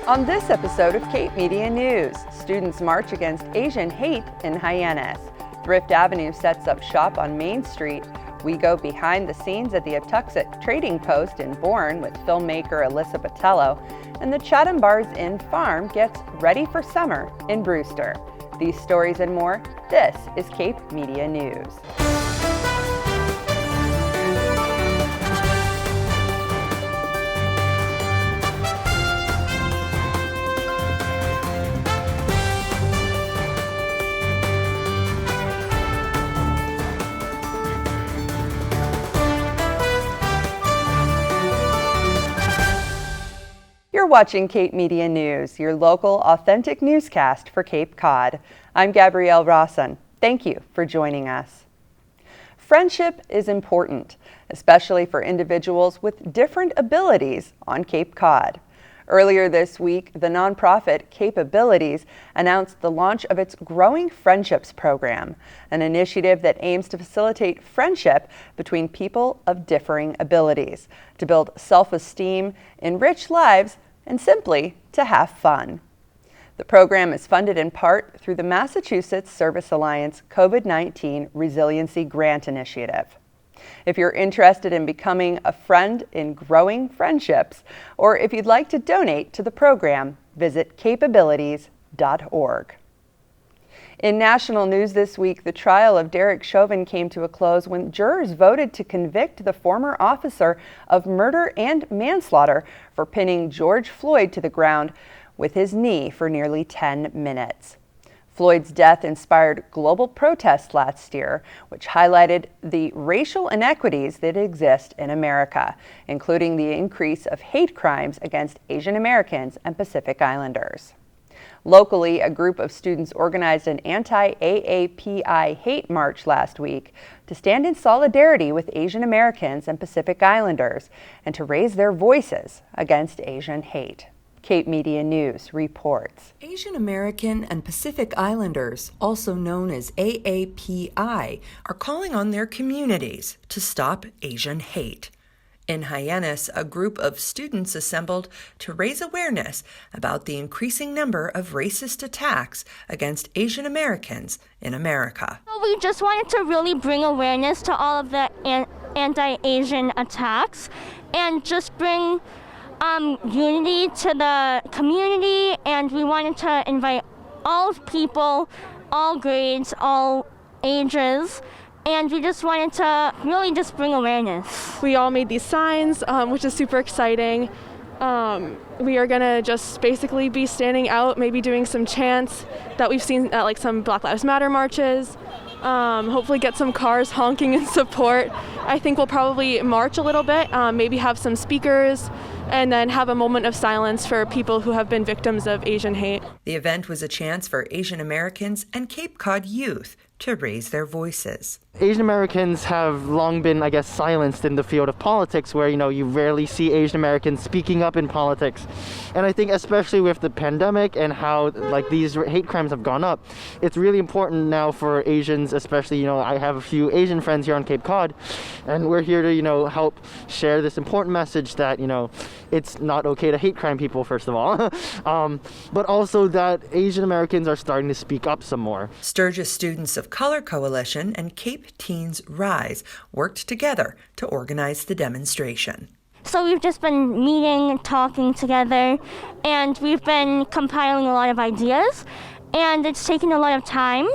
On this episode of Cape Media News, students march against Asian hate in Hyannis. Thrift Avenue sets up shop on Main Street. We go behind the scenes at the Aptucxet Trading Post in Bourne with filmmaker Alyssa Botelho, and the Chatham Bars Inn Farm gets ready for summer in Brewster. These stories and more, this is Cape Media News. You're watching Cape Media News, your local authentic newscast for Cape Cod. I'm Gabrielle Rawson. Thank you for joining us. Friendship is important, especially for individuals with different abilities on Cape Cod. Earlier this week, the nonprofit Capabilities announced the launch of its Growing Friendships program, an initiative that aims to facilitate friendship between people of differing abilities, to build self-esteem, enrich lives, and simply to have fun. The program is funded in part through the Massachusetts Service Alliance COVID-19 Resiliency Grant Initiative. If you're interested in becoming a friend in Growing Friendships, or if you'd like to donate to the program, visit capabilities.org. In national news this week, the trial of Derek Chauvin came to a close when jurors voted to convict the former officer of murder and manslaughter for pinning George Floyd to the ground with his knee for nearly 10 minutes. Floyd's death inspired global protests last year, which highlighted the racial inequities that exist in America, including the increase of hate crimes against Asian Americans and Pacific Islanders. Locally, a group of students organized an anti-AAPI hate march last week to stand in solidarity with Asian Americans and Pacific Islanders and to raise their voices against Asian hate. Cape Media News reports. Asian American and Pacific Islanders, also known as AAPI, are calling on their communities to stop Asian hate. In Hyannis, a group of students assembled to raise awareness about the increasing number of racist attacks against Asian Americans in America. We just wanted to really bring awareness to all of the anti-Asian attacks and just bring unity to the community, and we wanted to invite all people, all grades, all ages, and we just wanted to really just bring awareness. We all made these signs, which is super exciting. We are gonna just basically be standing out, maybe doing some chants that we've seen at like some Black Lives Matter marches. Hopefully get some cars honking in support. I think we'll probably march a little bit, maybe have some speakers, and then have a moment of silence for people who have been victims of Asian hate. The event was a chance for Asian Americans and Cape Cod youth to raise their voices. Asian Americans have long been, I guess, silenced in the field of politics, where, you rarely see Asian Americans speaking up in politics. And I think especially with the pandemic and how these hate crimes have gone up, it's really important now for Asians, especially, I have a few Asian friends here on Cape Cod, and we're here to, help share this important message that, it's not okay to hate crime people, first of all, but also that Asian Americans are starting to speak up some more. Sturgis Students of Color Coalition and Cape Teens Rise worked together to organize the demonstration. So we've just been meeting, talking together, and we've been compiling a lot of ideas, and it's taken a lot of time,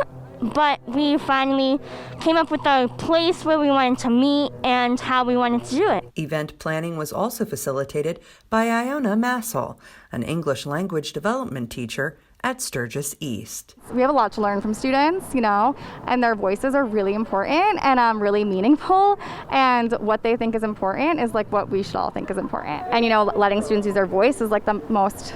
but we finally came up with a place where we wanted to meet and how we wanted to do it. Event planning was also facilitated by Iona Massel, an English language development teacher at Sturgis East. We have a lot to learn from students, and their voices are really important and really meaningful. And what they think is important is what we should all think is important. And letting students use their voice is the most,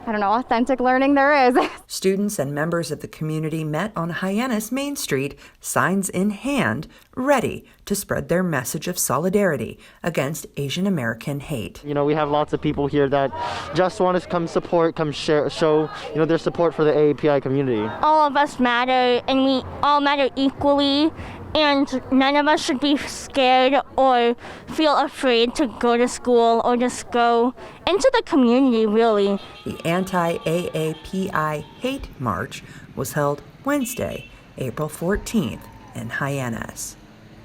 authentic learning there is. Students and members of the community met on Hyannis Main Street, signs in hand, ready to spread their message of solidarity against Asian American hate. We have lots of people here that just want to come support, come show, their support for the AAPI community. All of us matter, and we all matter equally, and none of us should be scared or feel afraid to go to school or just go into the community, really. The Anti-AAPI Hate March was held Wednesday, April 14th in Hyannis.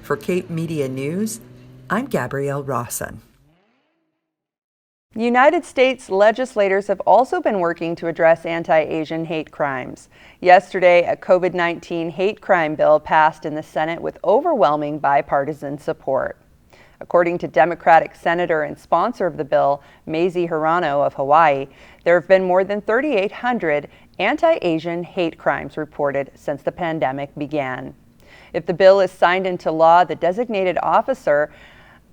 For Cape Media News, I'm Gabrielle Rawson. United States legislators have also been working to address anti-Asian hate crimes. Yesterday, a COVID-19 hate crime bill passed in the Senate with overwhelming bipartisan support. According to Democratic Senator and sponsor of the bill, Mazie Hirono of Hawaii, there have been more than 3,800 anti-Asian hate crimes reported since the pandemic began. If the bill is signed into law, the designated officer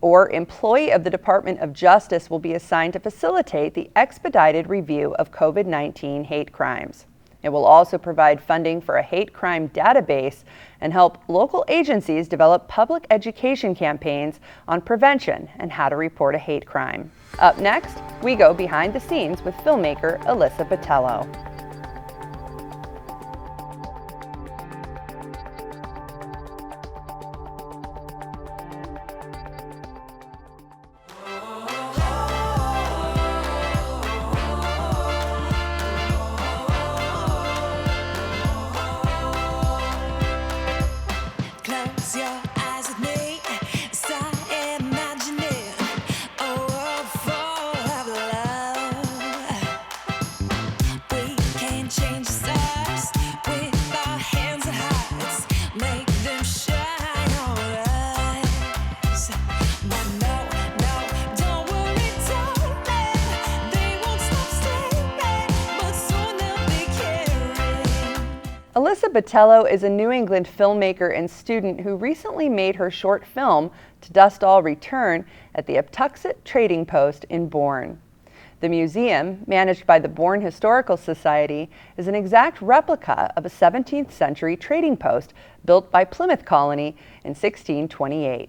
or employee of the Department of Justice will be assigned to facilitate the expedited review of COVID-19 hate crimes. It will also provide funding for a hate crime database and help local agencies develop public education campaigns on prevention and how to report a hate crime. Up next, we go behind the scenes with filmmaker Alyssa Botelho. Alyssa Botelho is a New England filmmaker and student who recently made her short film, To Dust All Return, at the Aptucxet Trading Post in Bourne. The museum, managed by the Bourne Historical Society, is an exact replica of a 17th century trading post built by Plymouth Colony in 1628.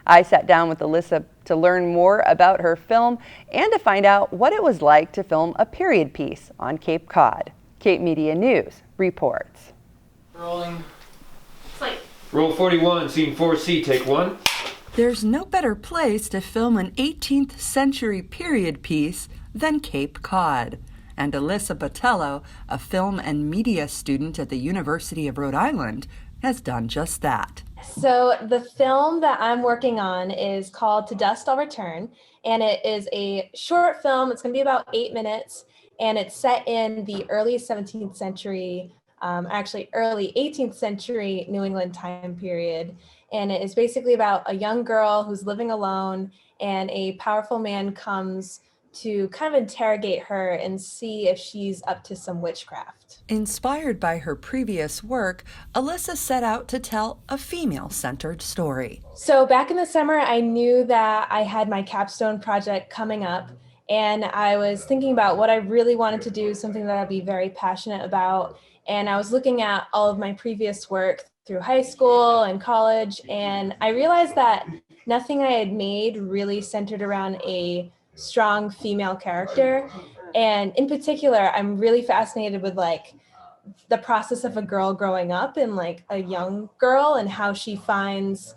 I sat down with Alyssa to learn more about her film and to find out what it was like to film a period piece on Cape Cod. Cape Media News reports. Rolling. Roll 41, scene 4C, take one. There's no better place to film an 18th century period piece than Cape Cod. And Alyssa Botelho, a film and media student at the University of Rhode Island, has done just that. So the film that I'm working on is called To Dust I'll Return, and it is a short film. It's going to be about 8 minutes, and it's set in the early 17th century, actually early 18th century New England time period. And it is basically about a young girl who's living alone, and a powerful man comes to kind of interrogate her and see if she's up to some witchcraft. Inspired by her previous work, Alyssa set out to tell a female-centered story. So back in the summer, I knew that I had my capstone project coming up, and I was thinking about what I really wanted to do, something that I'd be very passionate about. And I was looking at all of my previous work through high school and college, and I realized that nothing I had made really centered around a strong female character. And in particular, I'm really fascinated with like the process of a girl growing up, and like a young girl, and how she finds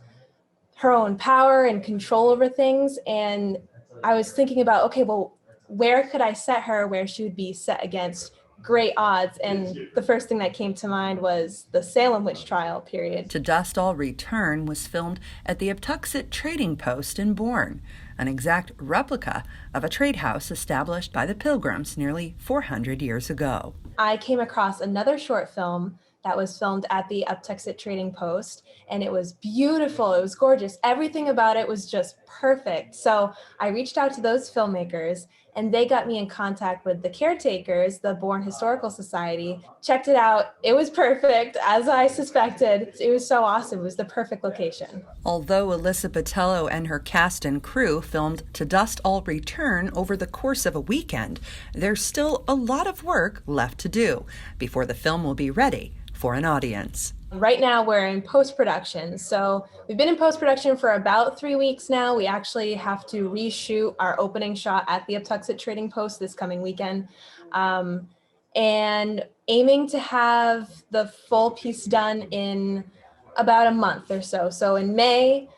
her own power and control over things. And I was thinking about, okay, well, where could I set her where she would be set against great odds? And the first thing that came to mind was the Salem witch trial period. To Dust All Return was filmed at the Aptucxet Trading Post in Bourne, an exact replica of a trade house established by the Pilgrims nearly 400 years ago. I came across another short film that was filmed at the Aptucxet Trading Post, and it was beautiful. It was gorgeous. Everything about it was just perfect. So I reached out to those filmmakers, and they got me in contact with the caretakers, the Bourne Historical Society. Checked it out. It was perfect, as I suspected. It was so awesome. It was the perfect location. Although Alyssa Botelho and her cast and crew filmed To Dust All Return over the course of a weekend, there's still a lot of work left to do before the film will be ready for an audience. Right now we're in post-production. So we've been in post-production for about 3 weeks now. We actually have to reshoot our opening shot at the Aptucxet Trading Post this coming weekend. And aiming to have the full piece done in about a month or so. So in May,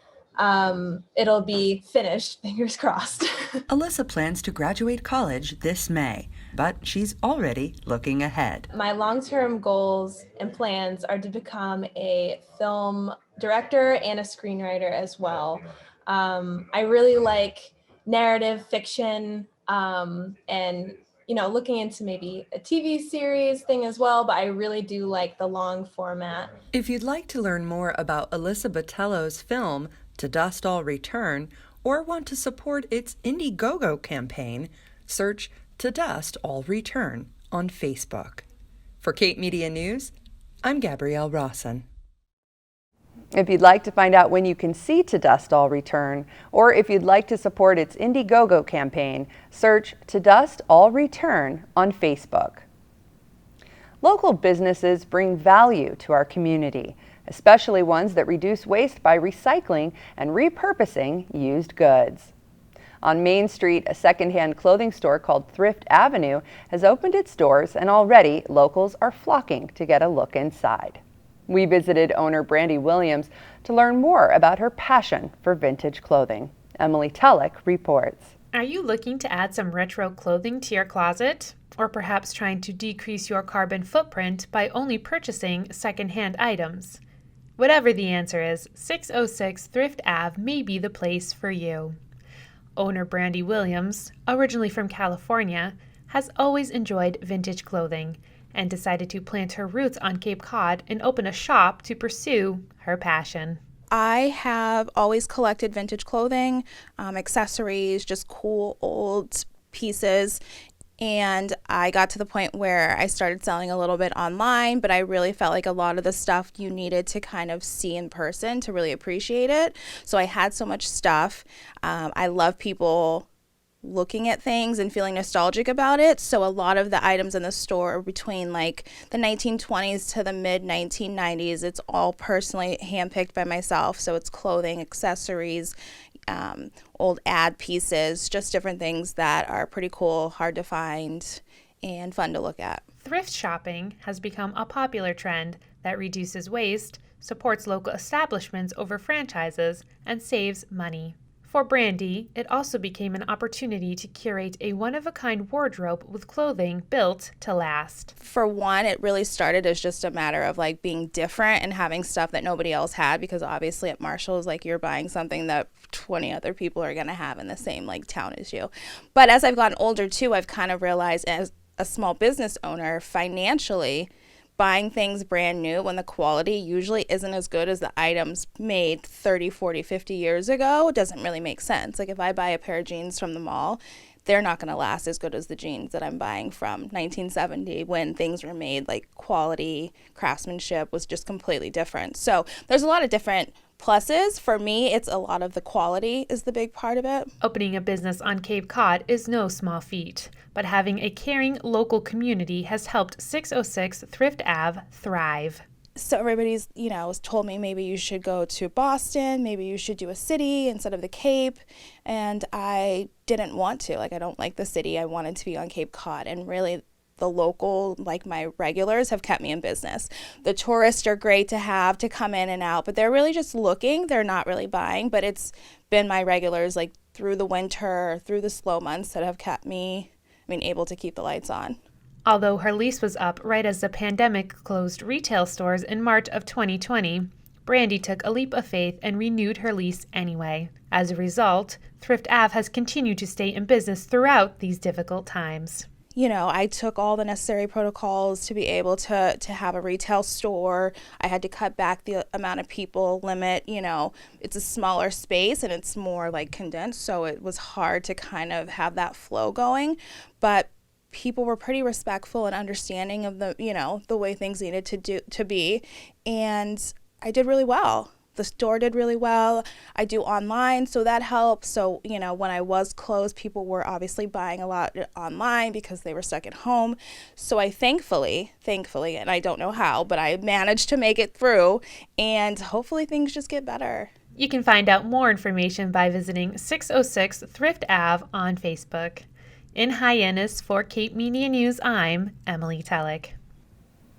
it'll be finished, fingers crossed. Alyssa plans to graduate college this May, but she's already looking ahead. My long-term goals and plans are to become a film director and a screenwriter as well. I really like narrative fiction, and looking into maybe a TV series thing as well, but I really do like the long format. If you'd like to learn more about Alyssa Botelho's film, To Dust All Return, or want to support its Indiegogo campaign, search To Dust All Return on Facebook. For Cape Media News, I'm Gabrielle Rawson. If you'd like to find out when you can see To Dust All Return, or if you'd like to support its Indiegogo campaign, search To Dust All Return on Facebook. Local businesses bring value to our community, especially ones that reduce waste by recycling and repurposing used goods. On Main Street, a secondhand clothing store called Thrift Avenue has opened its doors, and already locals are flocking to get a look inside. We visited owner Brandy Williams to learn more about her passion for vintage clothing. Emily Tulloch reports. Are you looking to add some retro clothing to your closet? Or perhaps trying to decrease your carbon footprint by only purchasing secondhand items? Whatever the answer is, 606 Thrift Ave may be the place for you. Owner Brandy Williams, originally from California, has always enjoyed vintage clothing and decided to plant her roots on Cape Cod and open a shop to pursue her passion. I have always collected vintage clothing, accessories, just cool old pieces. And I got to the point where I started selling a little bit online, but I really felt like a lot of the stuff you needed to kind of see in person to really appreciate it. So I had so much stuff. I love people looking at things and feeling nostalgic about it. So a lot of the items in the store are between like the 1920s to the mid 1990s. It's all personally handpicked by myself. So it's clothing, accessories, old ad pieces, just different things that are pretty cool, hard to find, and fun to look at. Thrift shopping has become a popular trend that reduces waste, supports local establishments over franchises, and saves money. For Brandy, it also became an opportunity to curate a one-of-a-kind wardrobe with clothing built to last. For one, it really started as just a matter of like being different and having stuff that nobody else had, because obviously at Marshall's, like, you're buying something that 20 other people are going to have in the same like town as you. But as I've gotten older too, I've kind of realized as a small business owner, financially, buying things brand new when the quality usually isn't as good as the items made 30, 40, 50 years ago doesn't really make sense. Like if I buy a pair of jeans from the mall, they're not going to last as good as the jeans that I'm buying from 1970 when things were made, like quality, craftsmanship was just completely different. So there's a lot of different pluses. For me, it's a lot of the quality is the big part of it. Opening a business on Cape Cod is no small feat, but having a caring local community has helped 606 Thrift Ave thrive. So everybody's, told me maybe you should go to Boston, maybe you should do a city instead of the Cape, and I didn't want to. Like, I don't like the city. I wanted to be on Cape Cod, and really the local, like my regulars, have kept me in business. The tourists are great to have to come in and out, but they're really just looking. They're not really buying, but it's been my regulars like through the winter, through the slow months that have kept me, able to keep the lights on. Although her lease was up right as the pandemic closed retail stores in March of 2020, Brandy took a leap of faith and renewed her lease anyway. As a result, Thrift Ave has continued to stay in business throughout these difficult times. I took all the necessary protocols to be able to have a retail store. I had to cut back the amount of people limit. It's a smaller space and it's more like condensed, so it was hard to kind of have that flow going. But people were pretty respectful and understanding of the way things needed to be, and I did really well. The store did really well. I do online, so that helps. So, when I was closed, people were obviously buying a lot online because they were stuck at home. So I thankfully, and I don't know how, but I managed to make it through, and hopefully things just get better. You can find out more information by visiting 606 Thrift Ave on Facebook. In Hyannis for Cape Media News, I'm Emily Tulloch.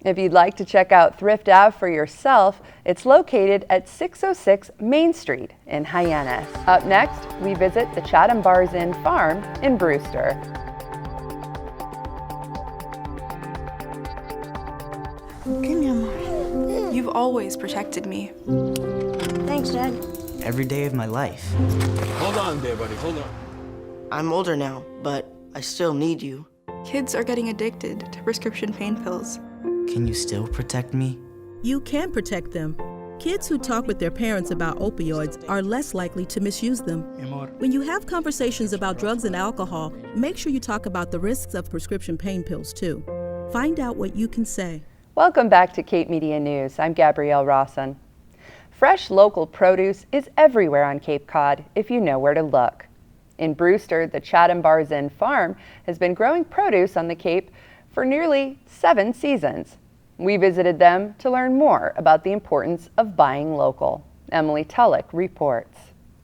If you'd like to check out Thrift Ave for yourself, it's located at 606 Main Street in Hyannis. Up next, we visit the Chatham Bars Inn Farm in Brewster. You've always protected me. Thanks, Dad. Every day of my life. Hold on there, buddy, hold on. I'm older now, but I still need you. Kids are getting addicted to prescription pain pills. Can you still protect me? You can protect them. Kids who talk with their parents about opioids are less likely to misuse them. When you have conversations about drugs and alcohol, make sure you talk about the risks of prescription pain pills too. Find out what you can say. Welcome back to Cape Media News. I'm Gabrielle Rawson. Fresh local produce is everywhere on Cape Cod if you know where to look. In Brewster, the Chatham Bars Inn Farm has been growing produce on the Cape for nearly 7 seasons. We visited them to learn more about the importance of buying local. Emily Tulloch reports.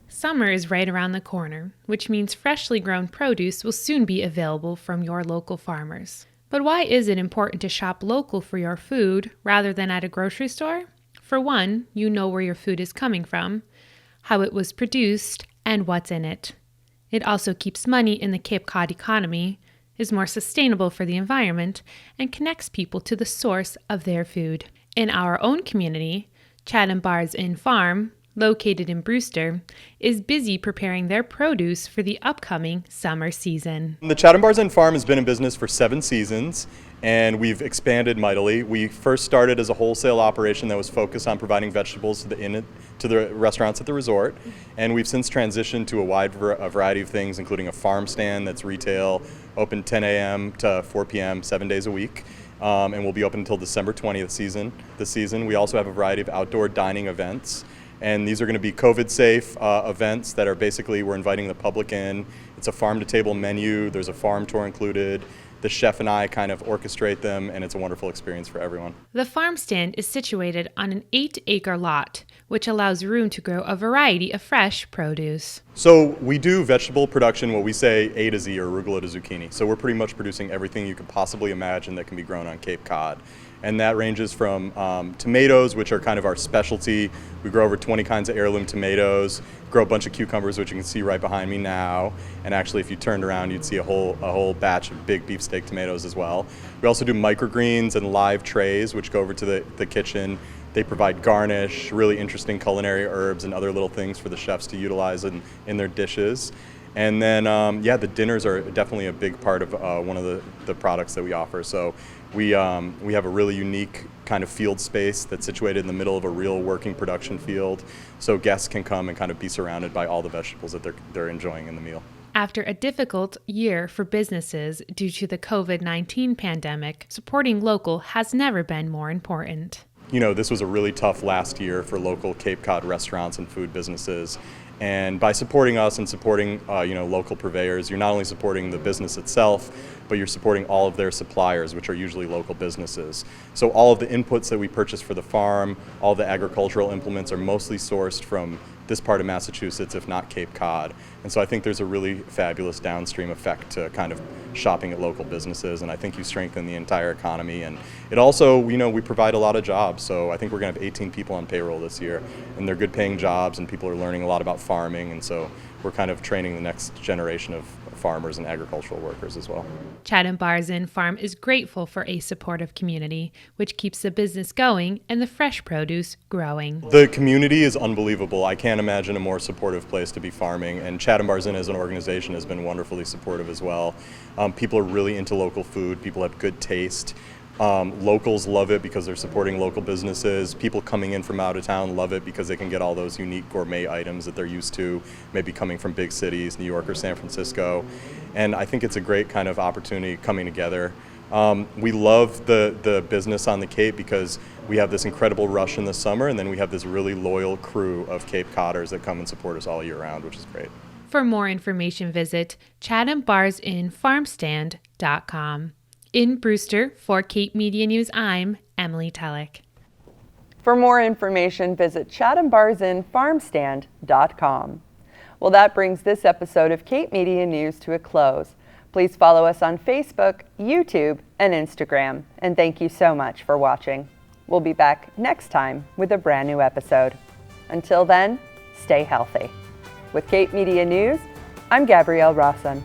Summer is right around the corner, which means freshly grown produce will soon be available from your local farmers. But why is it important to shop local for your food rather than at a grocery store? For one, you know where your food is coming from, how it was produced, and what's in it. It also keeps money in the Cape Cod economy, is more sustainable for the environment, and connects people to the source of their food. In our own community, Chatham Bars Inn Farm, located in Brewster, is busy preparing their produce for the upcoming summer season. The Chatham Bars Inn Farm has been in business for 7 seasons, and we've expanded mightily. We first started as a wholesale operation that was focused on providing vegetables to the restaurants at the resort, and we've since transitioned to a wide variety of things, including a farm stand that's retail, open 10 a.m. to 4 p.m. 7 days a week. And we'll be open until December 20th this season. We also have a variety of outdoor dining events. And these are going to be COVID-safe events that are basically, we're inviting the public in. It's a farm-to-table menu. There's a farm tour included. The chef and I kind of orchestrate them, and it's a wonderful experience for everyone. The farm stand is situated on an 8-acre lot, which allows room to grow a variety of fresh produce. So we do vegetable production, what we say A to Z, or arugula to zucchini. So we're pretty much producing everything you could possibly imagine that can be grown on Cape Cod. And that ranges from tomatoes, which are kind of our specialty. We grow over 20 kinds of heirloom tomatoes, grow a bunch of cucumbers, which you can see right behind me now. And actually, if you turned around, you'd see a whole batch of big beefsteak tomatoes as well. We also do microgreens and live trays, which go over to the kitchen. They provide garnish, really interesting culinary herbs and other little things for the chefs to utilize in their dishes. And then, the dinners are definitely a big part of one of the products that we offer. So we have a really unique kind of field space that's situated in the middle of a real working production field. So guests can come and kind of be surrounded by all the vegetables that they're enjoying in the meal. After a difficult year for businesses due to the COVID-19 pandemic, supporting local has never been more important. You know, this was a really tough last year for local Cape Cod restaurants and food businesses. And by supporting us and supporting local purveyors, you're not only supporting the business itself, but you're supporting all of their suppliers, which are usually local businesses. So all of the inputs that we purchase for the farm, all the agricultural implements are mostly sourced from this part of Massachusetts, if not Cape Cod. And so I think there's a really fabulous downstream effect to kind of shopping at local businesses, and I think you strengthen the entire economy. And it also, we provide a lot of jobs. So I think we're going to have 18 people on payroll this year, and they're good paying jobs, and people are learning a lot about farming, and so we're kind of training the next generation of farmers and agricultural workers as well. Chatham Bars Inn Farm is grateful for a supportive community, which keeps the business going and the fresh produce growing. The community is unbelievable. I can't imagine a more supportive place to be farming, and Chatham Bars Inn as an organization has been wonderfully supportive as well. People are really into local food. People have good taste. Locals love it because they're supporting local businesses. People coming in from out of town love it because they can get all those unique gourmet items that they're used to, maybe coming from big cities, New York or San Francisco. And I think it's a great kind of opportunity coming together. We love the business on the Cape because we have this incredible rush in the summer, and then we have this really loyal crew of Cape Codders that come and support us all year round, which is great. For more information, visit chathambarsinnfarmstand.com. In Brewster, for Cape Media News, I'm Emily Tulloch. For more information, visit chathambarsinnfarmstand.com. Well, that brings this episode of Cape Media News to a close. Please follow us on Facebook, YouTube, and Instagram. And thank you so much for watching. We'll be back next time with a brand new episode. Until then, stay healthy. With Cape Media News, I'm Gabrielle Rawson.